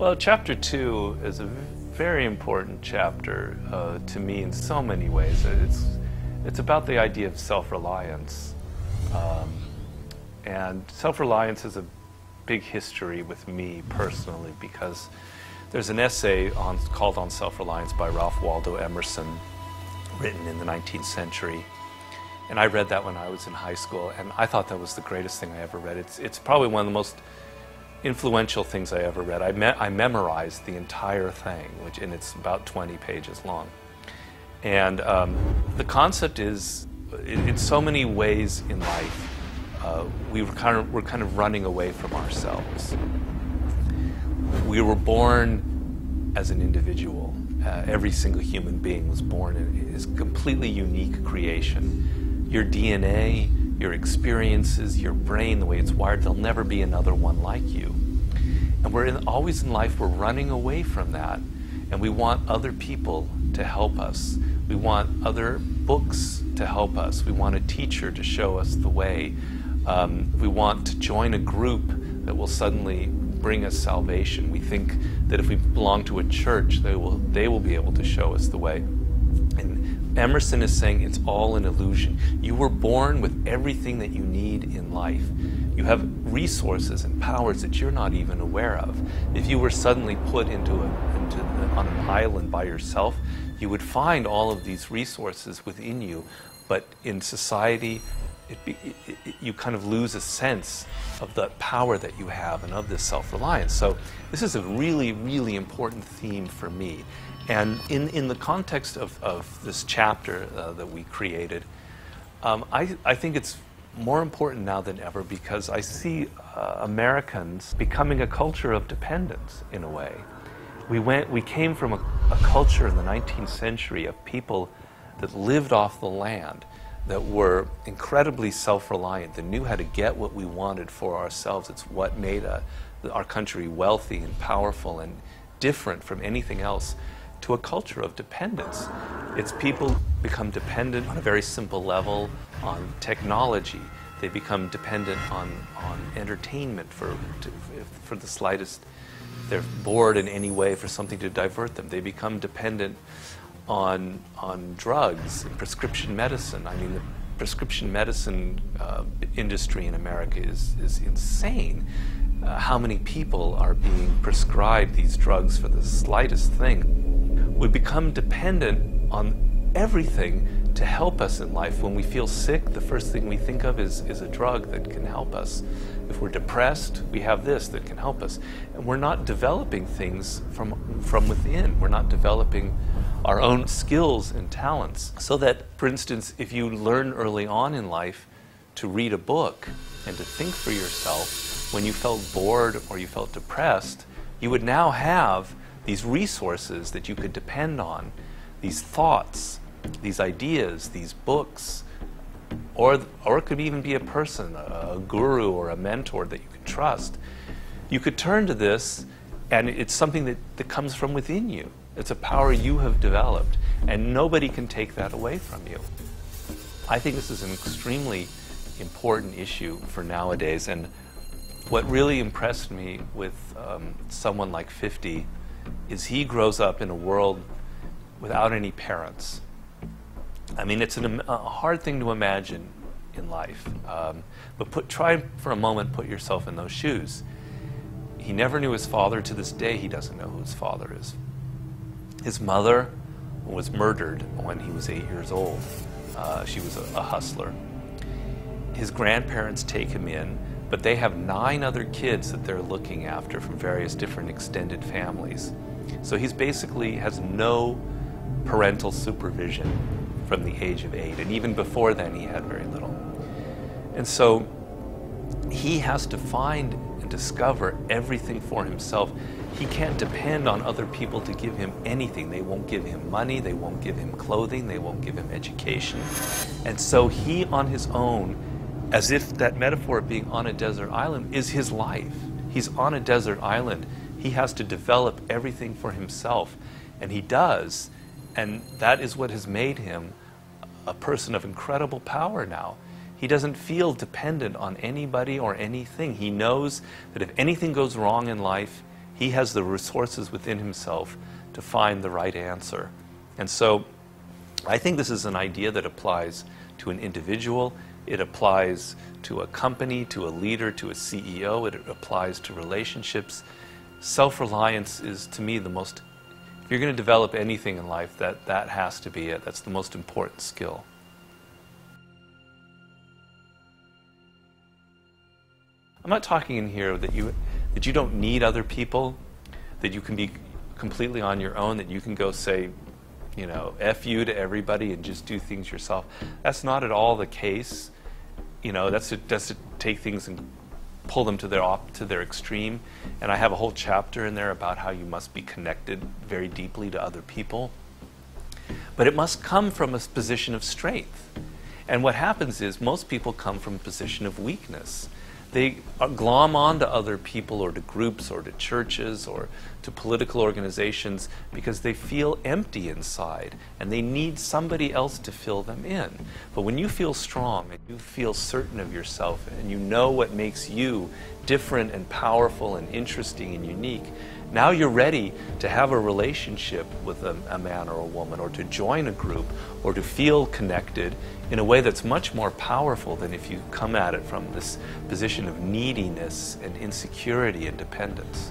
Well, chapter 2 is a very important chapter to me in so many ways. It's about the idea of self-reliance. And self-reliance is a big history with me personally, because there's an essay called On Self-Reliance by Ralph Waldo Emerson, written in the 19th century. And I read that when I was in high school, and I thought that was the greatest thing I ever read. It's probably one of the most influential things I ever read. I memorized the entire thing, and it's about 20 pages long. And the concept is, in so many ways in life, we're kind of running away from ourselves. We were born as an individual. Every single human being was born as a completely unique creation. Your DNA, your experiences, your brain, the way it's wired, there'll never be another one like you. And always in life, we're running away from that. And we want other people to help us. We want other books to help us. We want a teacher to show us the way. We want to join a group that will suddenly bring us salvation. We think that if we belong to a church, they will be able to show us the way. And Emerson is saying it's all an illusion. You were born with everything that you need in life. You have resources and powers that you're not even aware of. If you were suddenly put on an island by yourself, you would find all of these resources within you, but in society, you kind of lose a sense of the power that you have and of this self-reliance. So this is a really, really important theme for me. And in the context of this chapter that we created, I think it's more important now than ever, because I see Americans becoming a culture of dependence in a way. We came from a culture in the 19th century of people that lived off the land, that were incredibly self-reliant, that knew how to get what we wanted for ourselves. It's what made our country wealthy and powerful and different from anything else, to a culture of dependence. It's people become dependent on a very simple level on technology. They become dependent on entertainment for the slightest. They're bored in any way for something to divert them. They become dependent on drugs and prescription medicine. I mean, the prescription medicine industry in America is insane. How many people are being prescribed these drugs for the slightest thing? We become dependent on everything to help us in life. When we feel sick, the first thing we think of is a drug that can help us. If we're depressed, we have this that can help us. And we're not developing things from within. We're not developing our own skills and talents. So that, for instance, if you learn early on in life to read a book and to think for yourself, when you felt bored or you felt depressed, you would now have these resources that you could depend on, these thoughts, these ideas, these books, or it could even be a person, a guru or a mentor that you could trust. You could turn to this, and it's something that comes from within you. It's a power you have developed, and nobody can take that away from you. I think this is an extremely important issue for nowadays, and what really impressed me with someone like 50 is he grows up in a world without any parents. I mean, it's a hard thing to imagine in life, but try for a moment, put yourself in those shoes. He never knew his father. To this day, he doesn't know who his father is. His mother was murdered when he was 8 years old. She was a hustler. His grandparents take him in, but they have 9 other kids that they're looking after from various different extended families. So he's basically has no parental supervision from the age of 8, and even before then he had very little. And so he has to find and discover everything for himself. He can't depend on other people to give him anything. They won't give him money, they won't give him clothing, they won't give him education. And so he, on his own, as if that metaphor of being on a desert island is his life. He's on a desert island. He has to develop everything for himself, and he does. And that is what has made him a person of incredible power now. He doesn't feel dependent on anybody or anything. He knows that if anything goes wrong in life, He has the resources within himself to find the right answer. And so I think this is an idea that applies to an individual, it applies to a company, to a leader, to a CEO, it applies to relationships. Self-reliance is, to me, the most, if you're going to develop anything in life, that has to be it. That's the most important skill. I'm not talking in here that you don't need other people, that you can be completely on your own, that you can go say, you know, F you to everybody and just do things yourself. That's not at all the case. You know, that's to take things and pull them to their extreme. And I have a whole chapter in there about how you must be connected very deeply to other people. But it must come from a position of strength. And what happens is most people come from a position of weakness. They glom on to other people or to groups or to churches or to political organizations because they feel empty inside and they need somebody else to fill them in. But when you feel strong and you feel certain of yourself and you know what makes you different and powerful and interesting and unique, now you're ready to have a relationship with a man or a woman, or to join a group, or to feel connected in a way that's much more powerful than if you come at it from this position of neediness and insecurity and dependence.